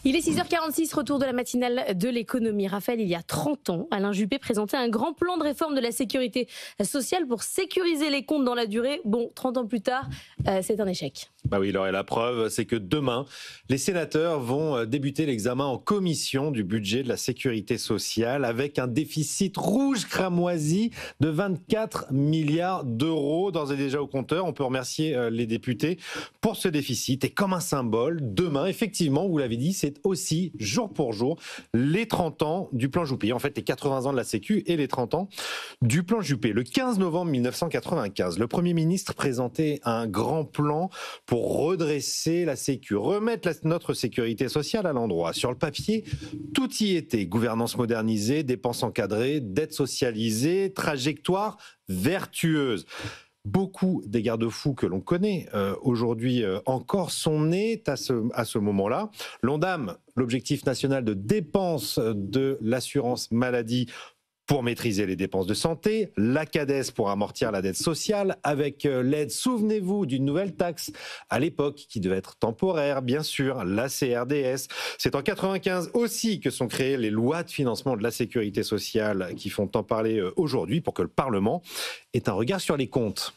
Il est 6h46, retour de la matinale de l'économie. Raphaël, il y a 30 ans, Alain Juppé présentait un grand plan de réforme de la sécurité sociale pour sécuriser les comptes dans la durée. Bon, 30 ans plus tard, c'est un échec. Bah oui, Laure, et la preuve, c'est que demain, les sénateurs vont débuter l'examen en commission du budget de la sécurité sociale avec un déficit rouge cramoisi de 24 milliards d'euros d'ores et déjà au compteur. On peut remercier les députés pour ce déficit. Et comme un symbole, demain, effectivement, vous l'avez dit, c'est aussi jour pour jour les 30 ans du plan Juppé. En fait, les 80 ans de la Sécu et les 30 ans du plan Juppé. Le 15 novembre 1995, le Premier ministre présentait un grand plan pour redresser la Sécu, remettre notre sécurité sociale à l'endroit. Sur le papier, tout y était. Gouvernance modernisée, dépenses encadrées, dette socialisée, trajectoire vertueuse. Beaucoup des garde-fous que l'on connaît aujourd'hui encore sont nés à ce moment-là. L'ONDAM, l'objectif national de dépenses de l'assurance maladie, pour maîtriser les dépenses de santé, la CADES pour amortir la dette sociale, avec l'aide, souvenez-vous, d'une nouvelle taxe à l'époque qui devait être temporaire, bien sûr, la CRDS. C'est en 95 aussi que sont créées les lois de financement de la sécurité sociale qui font tant parler aujourd'hui pour que le Parlement ait un regard sur les comptes.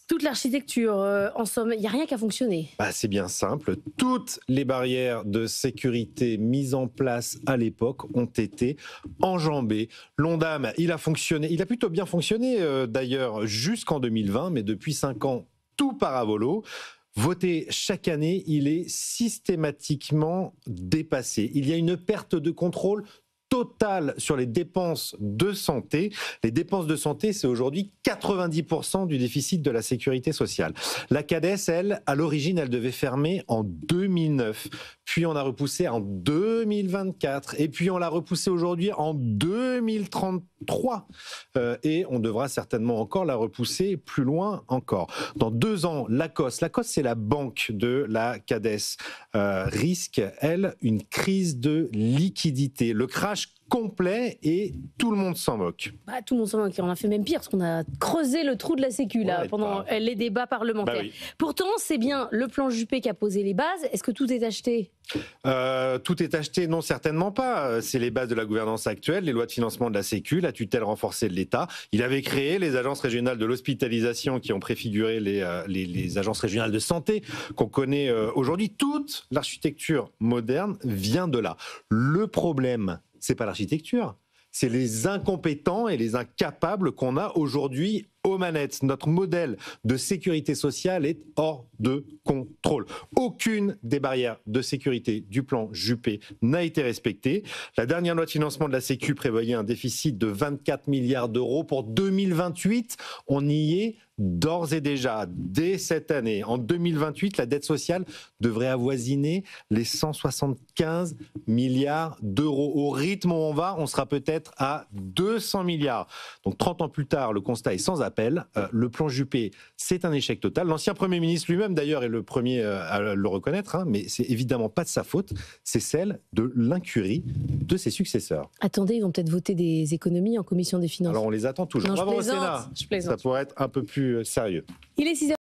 Toute l'architecture, en somme, il n'y a rien qu'à fonctionner. C'est bien simple. Toutes les barrières de sécurité mises en place à l'époque ont été enjambées. L'ONDAM, il a fonctionné, il a plutôt bien fonctionné d'ailleurs jusqu'en 2020, mais depuis 5 ans, tout part à volo. Voté chaque année, il est systématiquement dépassé. Il y a une perte de contrôle totale sur les dépenses de santé. Les dépenses de santé, c'est aujourd'hui 90% du déficit de la sécurité sociale. La CADES, elle, à l'origine, elle devait fermer en 2009. Puis on a repoussé en 2024. Et puis on l'a repoussé aujourd'hui en 2033. Et on devra certainement encore la repousser plus loin encore. Dans 2 ans, l'ACOS, c'est la banque de la CADES, risque, elle, une crise de liquidité. Le crash complet et tout le monde s'en moque. Tout le monde s'en moque. On a fait même pire parce qu'on a creusé le trou de la Sécu là, pendant les débats parlementaires. Oui. Pourtant, c'est bien le plan Juppé qui a posé les bases. Est-ce que tout est acheté ? Tout est acheté, non, certainement pas. C'est les bases de la gouvernance actuelle, les lois de financement de la Sécu, la tutelle renforcée de l'État. Il avait créé les agences régionales de l'hospitalisation qui ont préfiguré les agences régionales de santé qu'on connaît aujourd'hui. Toute l'architecture moderne vient de là. Le problème, c'est pas l'architecture, c'est les incompétents et les incapables qu'on a aujourd'hui aux manettes. Notre modèle de sécurité sociale est hors de contrôle. Aucune des barrières de sécurité du plan Juppé n'a été respectée. La dernière loi de financement de la Sécu prévoyait un déficit de 24 milliards d'euros pour 2028. On y est d'ores et déjà, dès cette année. En 2028, la dette sociale devrait avoisiner les 175 milliards d'euros. Au rythme où on va, on sera peut-être à 200 milliards. Donc 30 ans plus tard, le constat est sans appel. Le plan Juppé, c'est un échec total. L'ancien Premier ministre lui-même, d'ailleurs, est le premier à le reconnaître, mais c'est évidemment pas de sa faute, c'est celle de l'incurie de ses successeurs. Attendez, ils vont peut-être voter des économies en commission des finances. Alors on les attend toujours. Non, Bravo au Sénat. Je plaisante. Ça pourrait être un peu plus sérieux. Il est 6h.